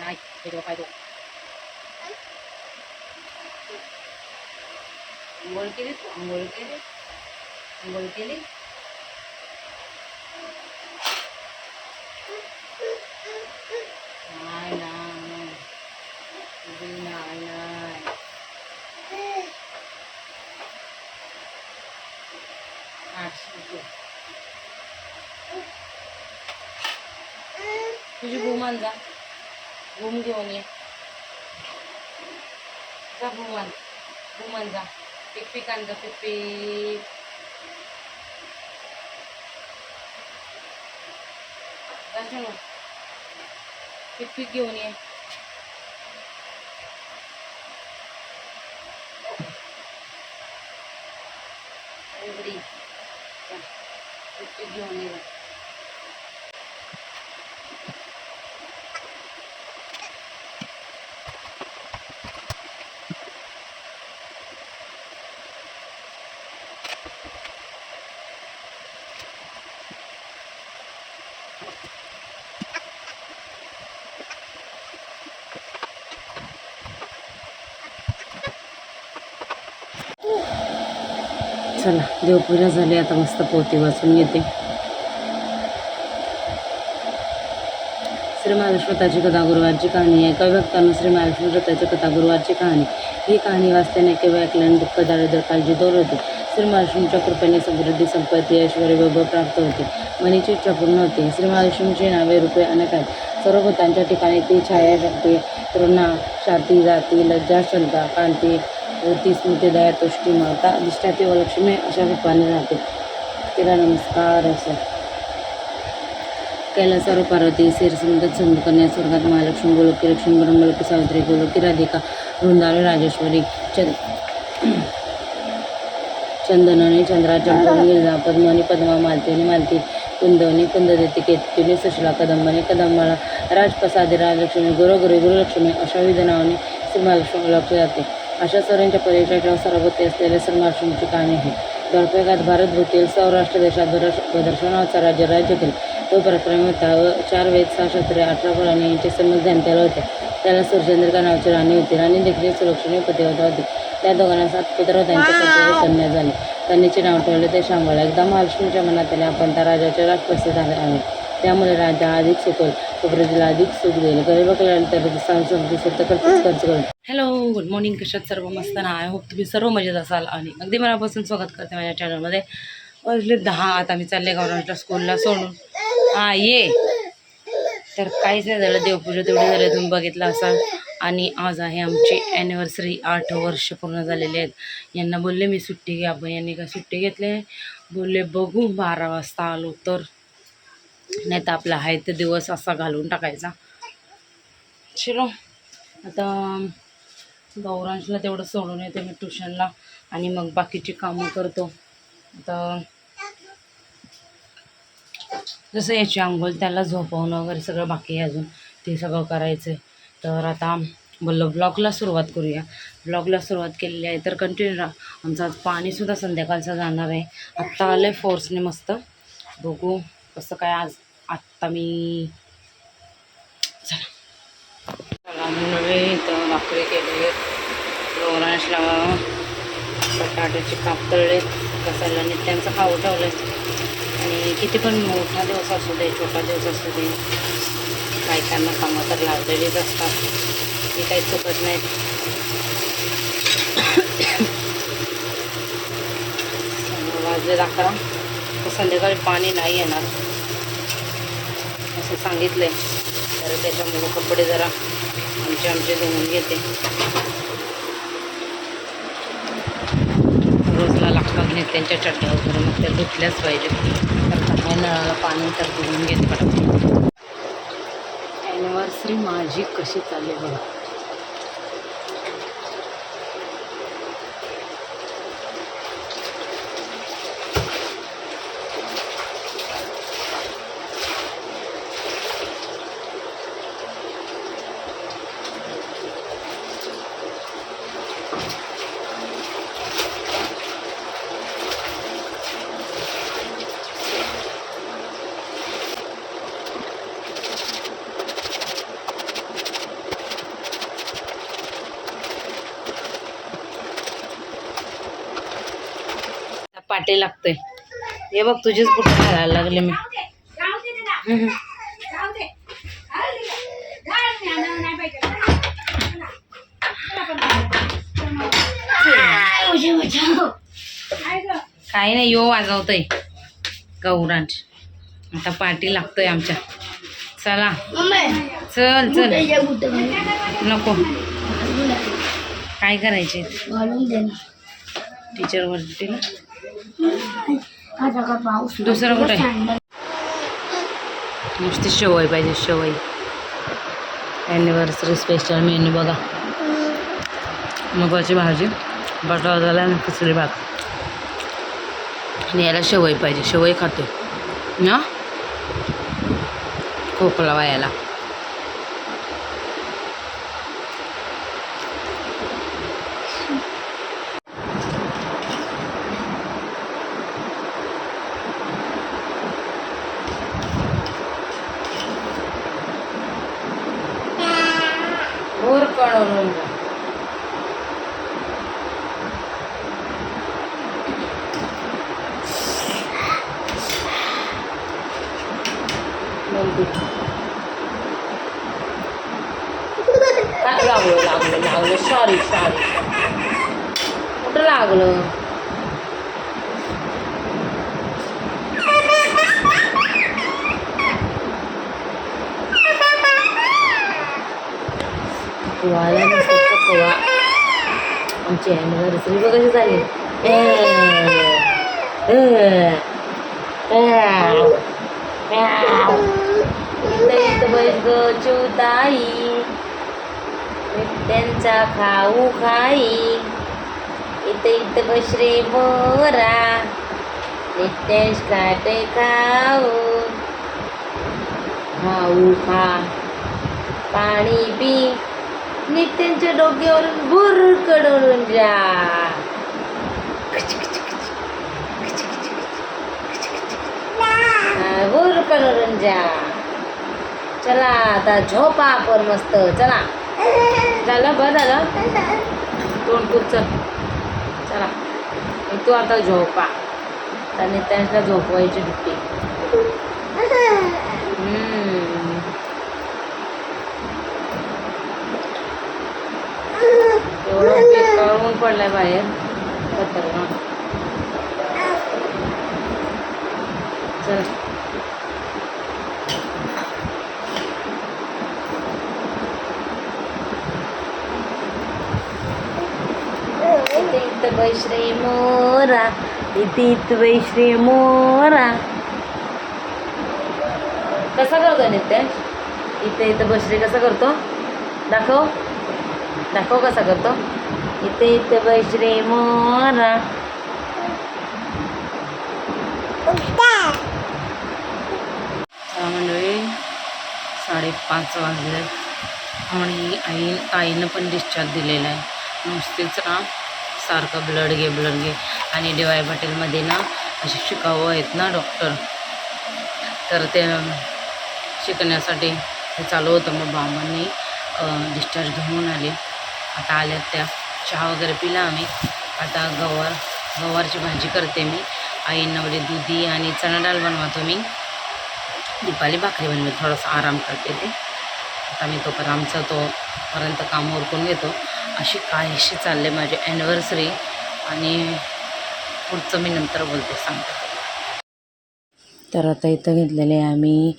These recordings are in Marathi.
नाही हे काय तो आंघोळ केली तू आंघोळ केली आंघोळ केली नाही नाही नाही नाही तुझी घुमान जा घुम घेऊन ये जा घुमान जा पिक आण जा पिक जा पिक घेऊन ये एवढी पिक घेऊन ये चला देवपूजा झाली आता मस्त पोथी वाचून येते श्री महालक्ष्मी व्रताची कथा गुरुवारची कहाणी आहे कवी भक्तांनो श्री महालक्ष्मी व्रताची कथा गुरुवारची कहाणी ही कहाणी वाचताना केवळ ऐकल्याने दुःख दारिद्र्य काळजी दूर होते श्री महालक्ष्मीच्या कृपेने समृद्धी संपत्ती ऐश्वर्य वैभव प्राप्त होते मनीची इच्छा पूर्ण होते श्री महालक्ष्मीची नावे रूपे अनेक आहेत सर्व भूतांच्या ठिकाणी ती छाया शक्ती करुणा शांती जाती लज्जा क्षमता कांती वृत्ती स्मृती दया तुष्टी माता अधिष्ठाती व लक्ष्मी अशा रूपाने राहते तिला नमस्कार असो कैलासावर पार्वती श्रीसमुद्रात संतकन्या स्वर्गात महालक्ष्मी गोलोकी लक्ष्मी ब्रह्मलोकी सावित्री गोलोकी राधिका वृंदावनी राजेश्वरी चंदननी चंद्राच्या गिरिजा पद्मनी पद्मा मालतीनी मालती कुंदवनी कुंददेती केतकीनी सुशला कदंबनी कदंबाला राजप्रसादी राजलक्ष्मी गुरुगुरी गुरुलक्ष्मी अशा विविध नावाने श्री महालक्ष्मी ओळखले जाते अशा सर्वांच्या परिचयाच्या सरबती असलेल्या श्री महालक्ष्मीची कहाणी आहे द्वारपेगात भारतभूतील सौराष्ट्र देशात भद्रशनाचा राज्य केले तो पराक्रमी होता व 4 वेद 6 शास्त्रे 18 पुराणे यांचे समज ध्यान होते त्याला सूर्यचंद्रिका नावाची राणी होती राणी देखील सुलक्षणी पतिव्रता होती त्या दोघांना 7 पुत्र त्यांचे कर्तव्य कन्या झाले कन्येचे नाव ठेवले ते शांबळ एकदा महालक्ष्मीच्या मनात आले आपण त्या राजाचे राजप्रसिद्ध झाले आहे त्यामुळे राजा अधिक सुखल तो प्रजेला अधिक सुख देईल गरीब कल्याण तर समृद्धी स्वतः खर्च करून हॅलो गुड मॉर्निंग कशात सर्व मस्त ना आय होप तुम्ही सर्व मजेत असाल आणि अगदी मनापासून स्वागत करते माझ्या चॅनलमध्ये वाजले 10 आता मी चालले गौरांच्या स्कूलला सोडून ये तर काहीच नाही झालं देवपूजा तेवढी झाली तुम्ही बघितलं असाल आणि आज आहे आमची ॲनिव्हर्सरी 8 वर्ष पूर्ण झालेले आहेत यांना बोलले मी सुट्टी घ्या आपण यांनी काय सुट्टी घेतले बोलले बघू 12 वाजता आलो तर नाही तर आपला आहे ते दिवस असा घालून टाकायचा चलो आता गौरांशला तेवढं सोडून येते मी ट्युशनला आणि मग बाकीची कामं करतो आता जसं याची अंघोळ त्याला झोपवणं वगैरे सगळं बाकी आहे अजून ते सगळं करायचं आहे तर आता बोललो ब्लॉगला सुरुवात करूया ब्लॉगला सुरुवात केलेली आहे तर कंटिन्यू राहा आमचं आज पाणीसुद्धा संध्याकाळचं जाणार आहे आत्ता आलं आहे फोर्सने मस्त बघू कसं काय आज आत्ता मी चला नव्हे तर भाकरी केली गौरांशला बटाट्याचे काप तळले कसायला आणि त्यांचं खाऊ ठेवलं आणि किती पण मोठा दिवस असू दे छोटा दिवस असू दे बायकांना कामं तर लावलेलीच असतात ती काही चुकत नाहीत वाजले 11 तर संध्याकाळी पाणी नाही येणार असं सांगितलं आहे तर त्याच्यामुळे कपडे जरा आमचे धुवून घेते रोजला लागतात नाही त्यांच्या चड्ड्या वगैरे मग त्या धुतल्याच पाहिजे तर काय नळाला पाणी तर धुवून घेत पडतं ॲनिव्हर्सरी माझी कशी चालली बघा पाठी लागतंय. हे बघ तुझीच कुठे घालायला लागले मी. काही नाही, यो वाजवतोय गौरांश. आता पाठी लागतोय आमच्या. चला चल चल. नको, काय करायचे टीचर वरती ना. दुसरं कुठे नुसती शेवई पाहिजे, शेवई. ॲनिव्हर्सरी स्पेशल मेन्यू बघा. मुगाची भाजी, बटाट्याला आणि खिचडी भात. आणि याला शेवई पाहिजे, शेवई खातो ना खोकला वायाला. भोर कळवून लागलं लागलं लागलं. सॉरी सॉरी, कुठं लागलं. कवाला नसतं कवा. आमची ॲनिव्हर्सरी बघ कशी झाली. इथं बैस ग चिवताई, त्यांचा खाऊ खाई. इथं बस रे मोरा, नित्यांश काटे खाऊ. खाऊ खा, पाणी पी, नित्यांच्या डोक्यावरून भुर कडून जा. भुर कडून जा. चला आता झोपा आपण मस्त. चला झालं बरं झालं. तोंड खूप चल. चला तू आता झोपा. आणि त्यांना झोपवायची दुट्टी. एवढं पिकाळून पडलाय बाहेर. चल इथं बैश्री मोरा, इथं बैश्री मोरा. कसा करतो नित्य? इथं बसरी कसा करतो? दाखव दाखव कसा करतो. इथं बसरी मोरा. मंडळी 5:30 वाजले आणि ताईनं पण डिस्चार्ज दिलेला आहे. नुसतेच ना सारखं ब्लड घे. आणि DY पाटीलमध्ये ना असे शिकावं आहेत ना डॉक्टर, तर ते शिकण्यासाठी हे चालू होतं. मग बाबांनी डिस्चार्ज घेऊन आले. आता आल्यात त्या. चहा वगैरे पिला आम्ही. आता गवारची भाजी करते मी. आईंना दुधी आणि चणा डाळ बनवतो मी. दीपाली भाकरी बनवते. थोडासा आराम करते ते. आता मी तोपर्यंत काम उरकून घेतो. अशी काहीशी चालले माझी ॲनिव्हर्सरी. आणि पुढचं मी नंतर बोलते, सांगते. तर आता इथं घेतलेले आहे आम्ही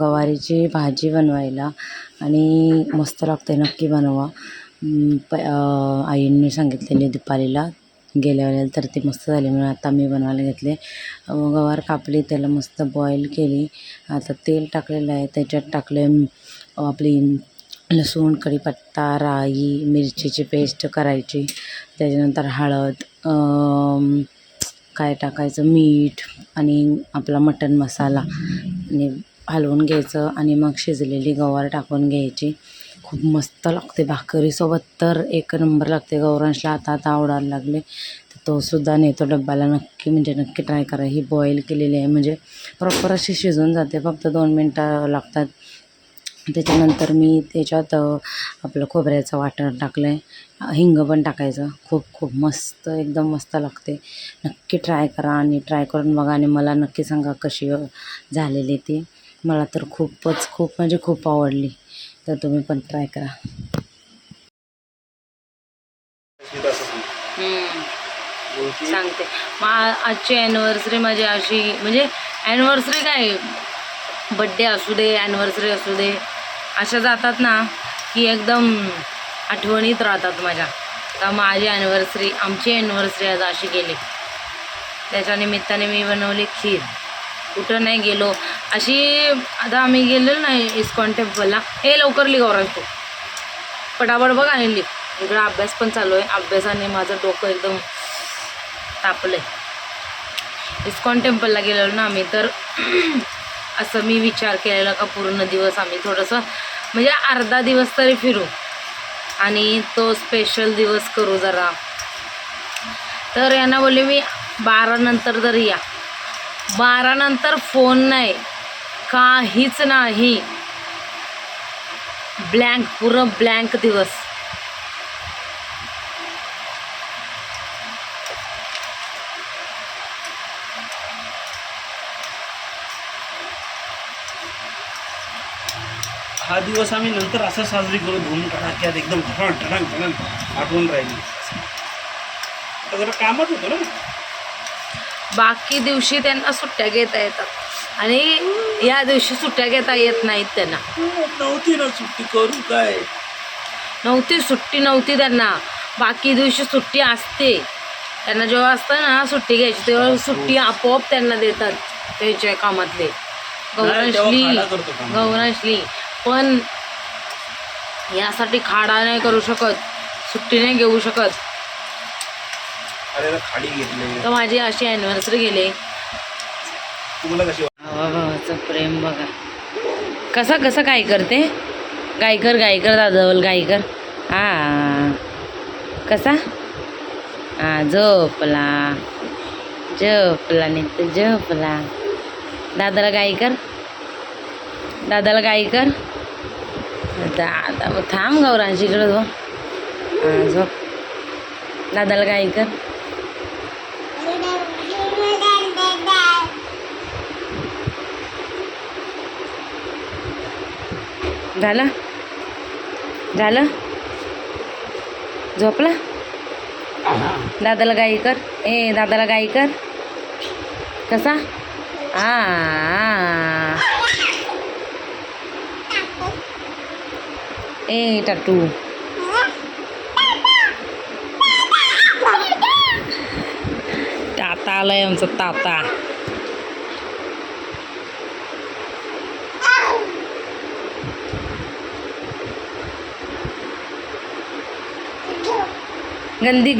गवारीची भाजी बनवायला. आणि मस्त लागते, नक्की बनवा. आईंनी सांगितलेले दीपालीला गेल्या वेळेला, तर ती मस्त झाली म्हणून आता मी बनवायला घेतले. गवार कापली, त्याला मस्त बॉईल केली. आता तेल टाकलेलं आहे, त्याच्यात टाकले आपली लसूण, कढीपत्ता, राई, मिरचीची पेस्ट करायची. त्याच्यानंतर हळद, काय टाकायचं, मीठ आणि आपला मटण मसाला आणि हलवून घ्यायचं. आणि मग शिजलेली गवार टाकून घ्यायची. खूप मस्त लागते भाकरीसोबत, तर एक नंबर लागते. गौरांशला आता आवडायला लागले, तर तो सुद्धा नेतो डब्याला. नक्की ट्राय करा. ही बॉईल केलेली आहे म्हणजे प्रॉपर अशी शिजून जाते. फक्त 2 मिनटं लागतात. त्याच्यानंतर मी त्याच्यात आपलं खोबऱ्याचं वाटण टाकलं आहे, हिंग पण टाकायचं. खूप खूप मस्त, एकदम मस्त लागते. नक्की ट्राय करा आणि ट्राय करून बघा आणि मला नक्की सांगा कशी झालेली ती. मला तर खूप म्हणजे खूप आवडली. तर तुम्ही पण ट्राय करा. सांगते मग आजची ॲनिव्हर्सरी माझी अशी, म्हणजे ॲनिव्हर्सरी काय, बड्डे असू दे, ॲनिव्हर्सरी असू दे, अशा जातात ना की एकदम आठवणीत राहतात माझ्या. तर माझी ॲनिव्हर्सरी, आमची ॲनिव्हर्सरी आज अशी गेली. त्याच्या निमित्ताने मी बनवली खीर. कुठं नाही गेलो अशी. आता आम्ही गेलेलो नाही इस्कॉन टेम्पलला. हे लवकर लिगावराज तू पटापट बघ आणि लिह. इकडं अभ्यास पण चालू आहे. अभ्यासाने माझं डोकं एकदम तापलं आहे. इस्कॉन टेम्पलला गेलेलो ना आम्ही, तर असं मी विचार केलेला का पूर्ण दिवस आम्ही थोडंसं म्हणजे अर्धा दिवस तरी फिरू आणि तो स्पेशल दिवस करू जरा. तर यांना बोलले मी 12 नंतर तरी या. 12 नंतर फोन नाही, काहीच नाही, ब्लँक, पुरं ब्लँक दिवस. हा दिवस आम्ही नंतर असं साजरी करू, धूम धडाक्यात एकदम ठणक आठवण राहिली. आता जरा कामात होतो ना. बाकी दिवशी त्यांना सुट्ट्या घेता येतात आणि या दिवशी सुट्ट्या घेता येत नाहीत त्यांना. नव्हती ना सुट्टी, करू काय. सुट्टी नव्हती त्यांना. बाकी दिवशी सुट्टी असते त्यांना. जेव्हा असतं ना सुट्टी घ्यायची तेव्हा सुट्टी आपोआप त्यांना देतात त्यांच्या कामातले. गौरांशली पण यासाठी खाडा नाही करू शकत, सुट्टी नाही घेऊ शकत. अरे खाडी घेतले तर माझी अशी ॲनिव्हर्सरी गेली. तुम्हाला कशी भावाचं प्रेम बघा कसं कसं काय करते. गायकर दादावल गायकर. कसा झोपला नाही तर झोपला. दादाला गायकर दादा मग थांब गौरांशी इकडं झोप. दादाला गायकर. झालं झोपला. दादाला गाई कर. दादाला गाई कर. कसा टाटू. ताता आलाय आमचा ताता. गंदी